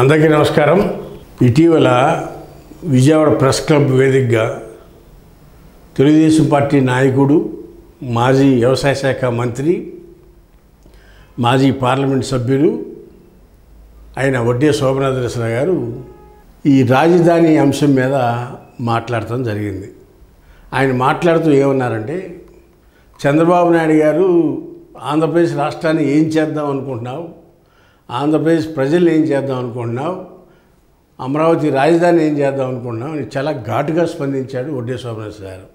అందరికీ నమస్కారం. ఇటీవల విజయవాడ ప్రెస్ క్లబ్ వేదికగా తెలుగుదేశం పార్టీ నాయకుడు, మాజీ వ్యవసాయ శాఖ మంత్రి, మాజీ పార్లమెంట్ సభ్యులు అయిన వడ్డే శోభనాద్రేశ్వర గారు ఈ రాజధాని అంశం మీద మాట్లాడటం జరిగింది. ఆయన మాట్లాడుతూ ఏమన్నారంటే, చంద్రబాబు నాయుడు గారు ఆంధ్రప్రదేశ్ రాష్ట్రాన్ని ఏం చేద్దాం అనుకుంటున్నావు, ఆంధ్రప్రదేశ్ ప్రజలు ఏం చేద్దాం అనుకుంటున్నావు, అమరావతి రాజధాని ఏం చేద్దాం అనుకుంటున్నావు అని చాలా ఘాటుగా స్పందించాడు వడ్డే శోభనాద్రేశ్వర గారు.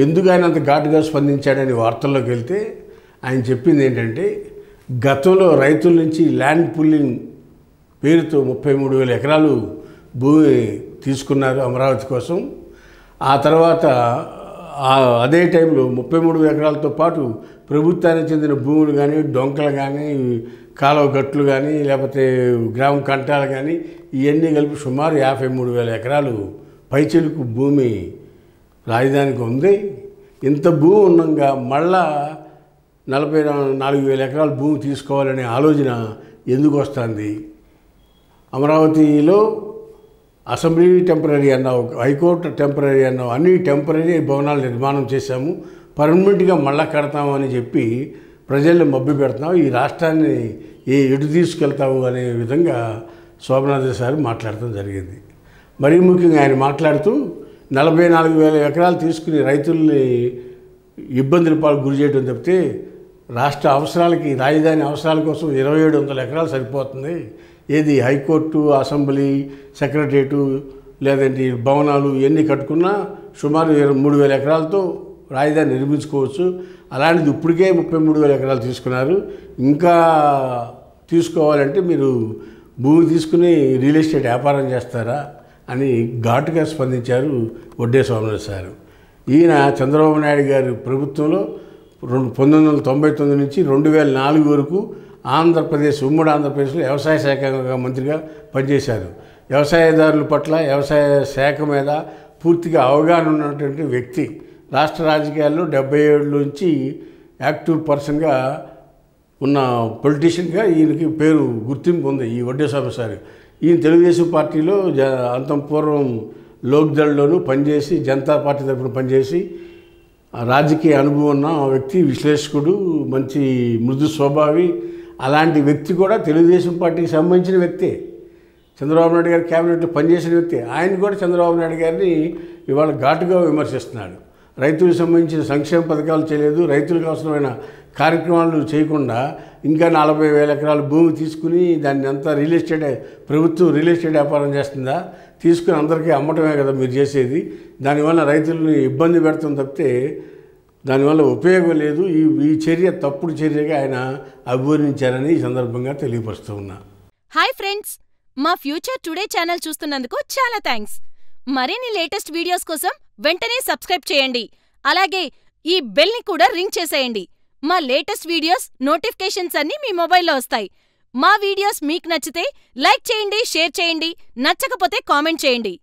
ఎందుకు ఆయన అంత ఘాటుగా స్పందించాడని వార్తల్లోకి వెళ్తే ఆయన చెప్పింది ఏంటంటే, గతంలో రైతుల నుంచి ల్యాండ్ పుల్లింగ్ పేరుతో 33,000 ఎకరాలు భూమి తీసుకున్నారు అమరావతి కోసం. ఆ తర్వాత అదే టైంలో 33 ఎకరాలతో పాటు ప్రభుత్వానికి చెందిన భూములు కానీ, డొంకలు కానీ, కాలువ గట్లు కానీ, లేకపోతే గ్రామ కంటాలు కానీ, ఇవన్నీ కలిపి సుమారు 53,000 ఎకరాలు పైచిలుకు భూమి రాజధానికి ఉంది. ఇంత భూమి ఉండగా మళ్ళా 44,000 ఎకరాల భూమి తీసుకోవాలనే ఆలోచన ఎందుకు వస్తుంది? అమరావతిలో అసెంబ్లీ టెంపరీ అన్నావు, హైకోర్టు టెంపరీ అన్నావు, అన్ని టెంపరీ భవనాలు నిర్మాణం చేశాము, పర్మనెంట్గా మళ్ళా కడతాము అని చెప్పి ప్రజల్ని మభ్య పెడుతున్నావు, ఈ రాష్ట్రాన్ని ఎటు తీసుకెళ్తావు అనే విధంగా శోభనాద్రేశ్వర గారు మాట్లాడటం జరిగింది. మరీ ముఖ్యంగా ఆయన మాట్లాడుతూ 44,000 ఎకరాలు తీసుకుని రైతుల్ని ఇబ్బందుల పాలు గురి చేయడం తప్పితే రాష్ట్ర అవసరాలకి, రాజధాని అవసరాల కోసం 2,700 ఎకరాలు సరిపోతుంది. ఏది హైకోర్టు, అసెంబ్లీ, సెక్రటరియటు, లేదంటే భవనాలు ఇవన్నీ కట్టుకున్నా సుమారు 3,000 ఎకరాలతో రాజధాని నిర్మించుకోవచ్చు. అలాంటిది ఇప్పటికే 33,000 ఎకరాలు తీసుకున్నారు. ఇంకా తీసుకోవాలంటే మీరు భూమి తీసుకుని రియల్ ఎస్టేట్ వ్యాపారం చేస్తారా అని ఘాటుగా స్పందించారు వడ్డే శోభనాద్రేశ్వర గారు. ఈయన చంద్రబాబు నాయుడు గారి ప్రభుత్వంలో 1999 నుంచి 2004 వరకు ఆంధ్రప్రదేశ్, ఉమ్మడి ఆంధ్రప్రదేశ్లో వ్యవసాయ శాఖ మంత్రిగా పనిచేశారు. వ్యవసాయదారుల పట్ల, వ్యవసాయ శాఖ మీద పూర్తిగా అవగాహన ఉన్నటువంటి వ్యక్తి. రాష్ట్ర రాజకీయాల్లో 77 నుంచి యాక్టివ్ పర్సన్గా ఉన్న పొలిటీషియన్గా ఈయనకి పేరు, గుర్తింపు ఉంది ఈ వడ్డే శోభనాద్రేశ్వర గారు. ఈయన తెలుగుదేశం పార్టీలో అంతం పూర్వం లోక్దళ్లోనూ పనిచేసి, జనతా పార్టీ తరఫున పనిచేసి రాజకీయ అనుభవం ఉన్న వ్యక్తి, విశ్లేషకుడు, మంచి మృదు స్వభావి. అలాంటి వ్యక్తి కూడా తెలుగుదేశం పార్టీకి సంబంధించిన వ్యక్తే, చంద్రబాబు నాయుడు గారి క్యాబినెట్లో పనిచేసిన వ్యక్తి. ఆయన కూడా చంద్రబాబు నాయుడు గారిని ఇవాళ ఘాటుగా విమర్శిస్తున్నాడు. రైతులకు సంబంధించిన సంక్షేమ పథకాలు చేయలేదు, రైతులకు అవసరమైన కార్యక్రమాలు చేయకుండా ఇంకా 40,000 ఎకరాల భూమి తీసుకుని దాన్ని అంతా రియల్ ఎస్టేట్, ప్రభుత్వం రియల్ ఎస్టేట్ వ్యాపారం చేస్తుందా? తీసుకుని అందరికీ అమ్మటమే కదా మీరు చేసేది. దానివల్ల రైతులను ఇబ్బంది పెడతాం తప్పితే దానివల్ల ఉపయోగం లేదు. ఈ చర్య తప్పుడు చర్యగా ఆయన అభివర్ణించారని ఈ సందర్భంగా తెలియపరుస్తూ ఉన్నా. హాయ్ ఫ్రెండ్స్, మా ఫ్యూచర్ టుడే ఛానల్ చూస్తున్నందుకు చాలా థ్యాంక్స్. మరిన్ని లేటెస్ట్ వీడియోస్ కోసం వెంటనే సబ్స్క్రైబ్ చేయండి. అలాగే ఈ బెల్ ని కూడా రింగ్ చేసేయండి. మా లేటెస్ట్ వీడియోస్ నోటిఫికేషన్స్ అన్నీ మీ మొబైల్లో వస్తాయి. మా వీడియోస్ మీకు నచ్చితే లైక్ చేయండి, షేర్ చేయండి, నచ్చకపోతే కామెంట్ చేయండి.